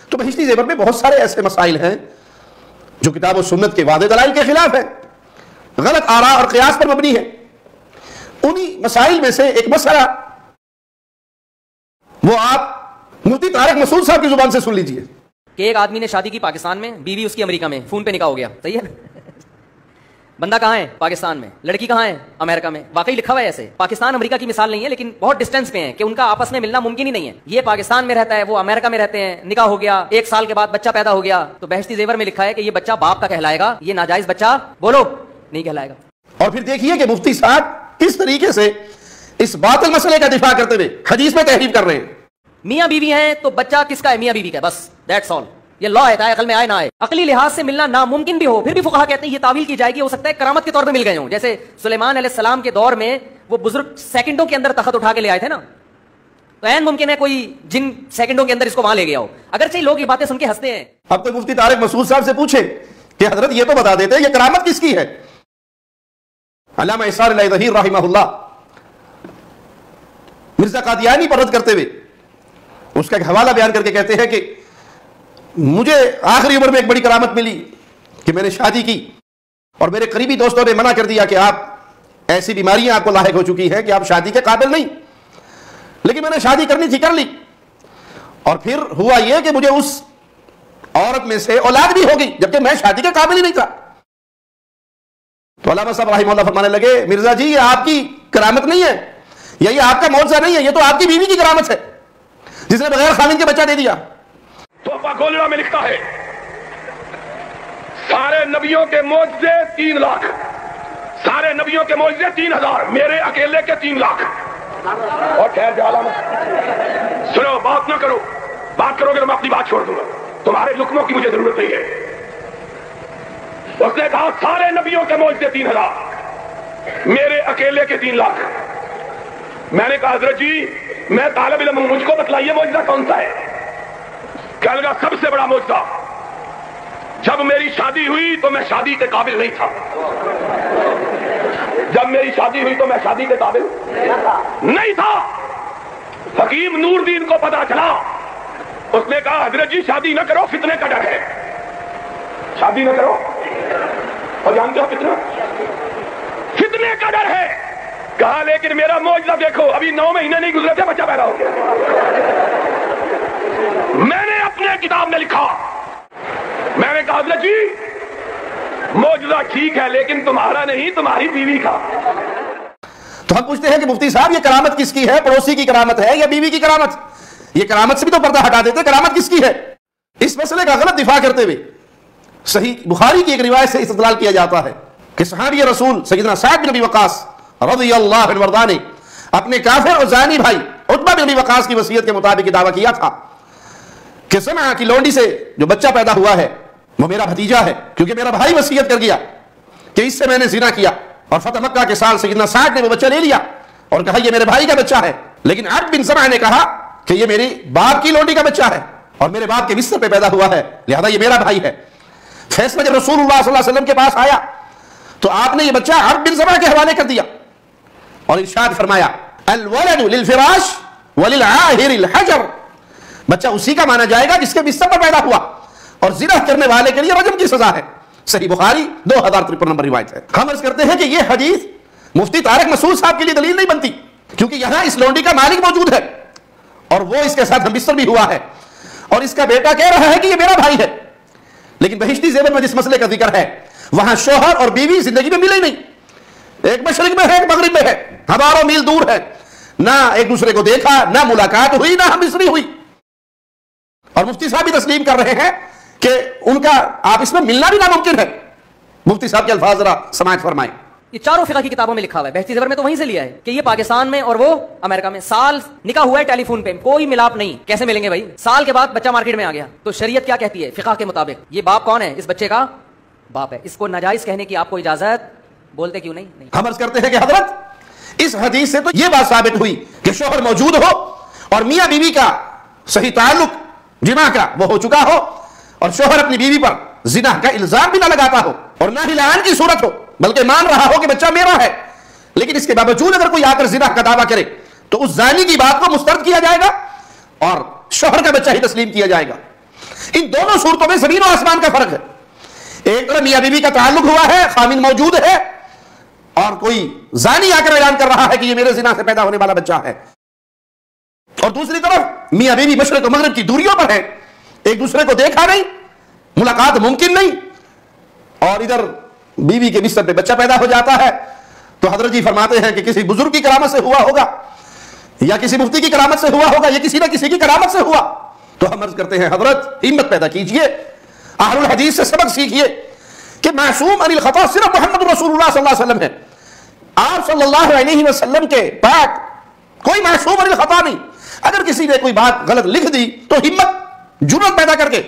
تو بہشتی زیور میں بہت سارے ایسے مسائل ہیں جو کتاب و سنت کے واضح دلائل کے خلاف ہیں، غلط آراء اور قیاس پر مبنی ہے۔ انہی مسائل میں سے ایک مسئلہ وہ آپ مفتی طارق مسعود صاحب کی زبان سے سن لیجئے کہ ایک آدمی نے شادی کی پاکستان میں، بیوی اس کی امریکہ میں، فون پہ نکاح ہو گیا، صحیح ہے؟ بندہ کہاں ہے؟ پاکستان میں، لڑکی کہاں ہے؟ امریکہ میں۔ واقعی لکھا ہوا ہے ایسے، پاکستان امریکہ کی مثال نہیں ہے لیکن بہت ڈسٹینس پہ ہیں کہ ان کا آپس میں ملنا ممکن ہی نہیں ہے۔ یہ پاکستان میں رہتا ہے، وہ امریکہ میں رہتے ہیں، نکاح ہو گیا، 1 سال کے بعد بچہ پیدا ہو گیا، تو بہشتی زیور میں لکھا ہے کہ یہ بچہ باپ کا کہلائے گا، یہ ناجائز بچہ بولو نہیں کہلائے گا۔ اور پھر دیکھیے کہ مفتی صاحب کس طریقے سے اس باطل مسئلے کا دفاع کرتے ہوئے حدیث میں تحریف کر رہے ہیں۔ میاں بیوی ہیں تو بچہ کس کا ہے؟ میاں بیوی کا، بس دیٹس آل۔ یہ لا ہے، عقل میں آئے نہ آئے، عقلی لحاظ سے ملنا ناممکن بھی ہو، پھر بھی فقہا کہتے ہیں یہ تعویل کی جائے گی، ہو سکتا ہے کرامت کے طور پہ مل گئے ہوں، جیسے سلیمان علیہ السلام کے دور میں وہ بزرگ سیکنڈوں کے اندر تخت اٹھا کے لے آئے تھے نا، تو عین ممکن ہے کوئی جن سیکنڈوں کے اندر اس کو وہاں لے گیا ہو، اگرچہ لوگ یہ باتیں سن کے ہنستے ہیں۔ اب تو مفتی طارق مسعود صاحب سے پوچھے کہ حضرت یہ تو بتا دیتے یہ کرامت کس کی ہے؟ علامہ اسحاق علیہ ظہیر رحمہ اللہ مرزا قادیانی پر رد کرتے ہوئے اس کا ایک حوالہ بیان کر کے کہتے ہیں کہ مجھے آخری عمر میں ایک بڑی کرامت ملی کہ میں نے شادی کی اور میرے قریبی دوستوں نے منع کر دیا کہ آپ ایسی بیماریاں آپ کو لاحق ہو چکی ہیں کہ آپ شادی کے قابل نہیں، لیکن میں نے شادی کرنی تھی، کر لی، اور پھر ہوا یہ کہ مجھے اس عورت میں سے اولاد بھی ہو گئی جبکہ میں شادی کے قابل ہی نہیں تھا۔ تو علامہ صاحب رحمہ اللہ فرمانے لگے مرزا جی یہ آپ کی کرامت نہیں ہے، یا یہ آپ کا معجزہ نہیں ہے، یہ تو آپ کی بیوی کی کرامت ہے جس نے بغیر خامن کے بچہ دے دیا۔ تحفہ گولڑا میں لکھتا ہے سارے نبیوں کے معجزے 3 لاکھ، سارے نبیوں کے معجزے 3000، میرے اکیلے کے 3 لاکھ۔ اور خیر جالا سنو، بات نہ کرو، بات کرو گے تو میں اپنی بات چھوڑ دوں گا، تمہارے لقموں کی مجھے ضرورت نہیں ہے۔ اس نے کہا سارے نبیوں کے معجزے 3000، میرے اکیلے کے 3 لاکھ۔ میں نے کہا حضرت جی میں طالب علم ہوں، مجھ کو بتلائیے معجزہ کون سا ہے؟ کہنے لگا سب سے بڑا معجزہ، جب میری شادی ہوئی تو میں شادی کے قابل نہیں تھا، جب میری شادی ہوئی تو میں شادی کے قابل نہیں تھا۔ حکیم نور دین کو پتا چلا، اس نے کہا حضرت جی شادی نہ کرو، فتنے کا ڈر ہے، شادی نہ کرو، اور جانتے ہو فتنے کا ڈر ہے۔ کہا لیکن میرا معجزہ دیکھو، ابھی 9 مہینے نہیں گزرے تھے بچہ پیدا ہو گیا۔ میں نے اپنے کتاب میں لکھا، میں نے کہا حضرت جی معجزہ ٹھیک ہے لیکن تمہارا نہیں، تمہاری بیوی کا۔ تو ہم پوچھتے ہیں کہ مفتی صاحب یہ کرامت کس کی ہے؟ پڑوسی کی کرامت ہے یا بیوی کی کرامت؟ یہ کرامت سے بھی تو پردہ ہٹا دیتے، کرامت کس کی ہے؟ اس مسئلے کا غلط دفاع کرتے ہوئے صحیح بخاری کی ایک روایت سے استدلال کیا جاتا ہے کہ صحابی رسول سیدنا سعد بن ابی وقاص رضی اللہ عنہ وارضاہ نے اپنے کافر اور زانی بھائی عتبہ بن ابی وقاص کی وصیت کے مطابق یہ دعویٰ کیا تھا کہ سمع کی لونڈی سے جو بچہ پیدا ہوا ہے وہ میرا بھتیجا ہے، کیونکہ میرا بھائی وصیت کر گیا کہ اس سے میں نے زنا کیا، اور فتح مکہ کے سال سیدنا سعد نے وہ بچہ لے لیا اور کہا یہ میرے بھائی کا بچہ ہے، لیکن عبد بن سمع نے کہا کہ یہ میری باپ کی لونڈی کا بچہ ہے اور میرے باپ کے بستر پہ پیدا ہوا ہے، لہذا یہ میرا بھائی ہے۔ فیصلہ جب رسول اللہ صلی اللہ علیہ وسلم کے پاس آیا تو آپ نے یہ بچہ عبد بن سمع کے حوالے کر دیا اور ارشاد فرمایا الولد للفراش وللعاہر الحجر، بچہ اسی کا مانا جائے گا جس کے بستر پر پیدا ہوا، اور زنا کرنے والے کے لیے رجم کی سزا ہے۔ صحیح بخاری 2053 نمبر روایت ہے۔ ہم عرض کرتے ہیں کہ یہ حدیث مفتی طارق مسعود صاحب کے لیے دلیل نہیں بنتی، کیونکہ یہاں اس لونڈی کا مالک موجود ہے اور وہ اس کے ساتھ ہم بستر بھی ہوا ہے، اور اس کا بیٹا کہہ رہا ہے کہ یہ میرا بھائی ہے، لیکن بہشتی زیور میں جس مسئلے کا ذکر ہے وہاں شوہر اور بیوی زندگی میں ملے نہیں، ایک مشرق میں ہے ایک مغرب میں ہے، ہزاروں میل دور ہے، نہ ایک دوسرے کو دیکھا، نہ ملاقات ہوئی، نہ ہم مصری ہوئی، اور مفتی صاحب بھی تسلیم کر رہے ہیں کہ ان کا آپس میں ملنا بھی ناممکن ہے۔ مفتی صاحب کے الفاظ ذرا سماعت فرمائیں۔ یہ چاروں فقہ کی کتابوں میں لکھا ہوا ہے، بہشتی زیور میں تو وہیں سے لیا ہے کہ یہ پاکستان میں اور وہ امریکہ میں، سال نکاح ہوا ہے ٹیلی فون پہ، کوئی ملاپ نہیں، کیسے ملیں گے بھائی؟ سال کے بعد بچہ مارکیٹ میں آ گیا، تو شریعت کیا کہتی ہے فقہ کے مطابق؟ یہ باپ کون ہے؟ اس بچے کا باپ ہے، اس کو ناجائز کہنے کی آپ کو اجازت بولتے کیوں نہیں؟ ہم عرض کرتے ہیں کہ حضرت اس حدیث سے تو یہ بات ثابت ہوئی کہ شوہر موجود ہو اور میاں بیوی کا صحیح تعلق جماع کا وہ ہو چکا ہو، اور شوہر اپنی بیوی پر زنا کا الزام بھی نہ لگاتا ہو اور نہ ہی لعان کی صورت ہو، بلکہ مان رہا ہو کہ بچہ میرا ہے، لیکن اس کے باوجود اگر کوئی آ کر زنا کا دعویٰ کرے تو اس زانی کی بات کو مسترد کیا جائے گا اور شوہر کا بچہ ہی تسلیم کیا جائے گا۔ ان دونوں صورتوں میں زمین و آسمان کا فرق ہے. ایک طرف میاں بیوی کا تعلق ہوا ہے, خامن موجود ہے, اور کوئی زانی آ کر اعلان کر رہا ہے کہ یہ میرے زنا سے پیدا ہونے والا بچہ ہے, اور دوسری طرف میاں بیوی مشرق و مغرب کی دوریوں پر ہے, ایک دوسرے کو دیکھا نہیں, ملاقات ممکن نہیں, اور ادھر بیوی کے بستر پہ بچہ پیدا ہو جاتا ہے. تو حضرت جی فرماتے ہیں کہ کسی بزرگ کی کرامت سے ہوا ہوگا, یا کسی مفتی کی کرامت سے ہوا ہوگا, یا کسی نہ کسی کی کرامت سے ہوا. تو ہم عرض کرتے ہیں حضرت ہمت پیدا کیجئے, اہل الحدیث سے سبق سیکھیے کہ معصوم عن الخطا صرف محمد رسول اللہ صلی اللہ علیہ وسلم ہے. آپ صلی اللہ علیہ وسلم کے بعد کوئی معصوم عن الخطا نہیں. اگر کسی نے کوئی بات غلط لکھ دی تو ہمت جرأت پیدا کر کے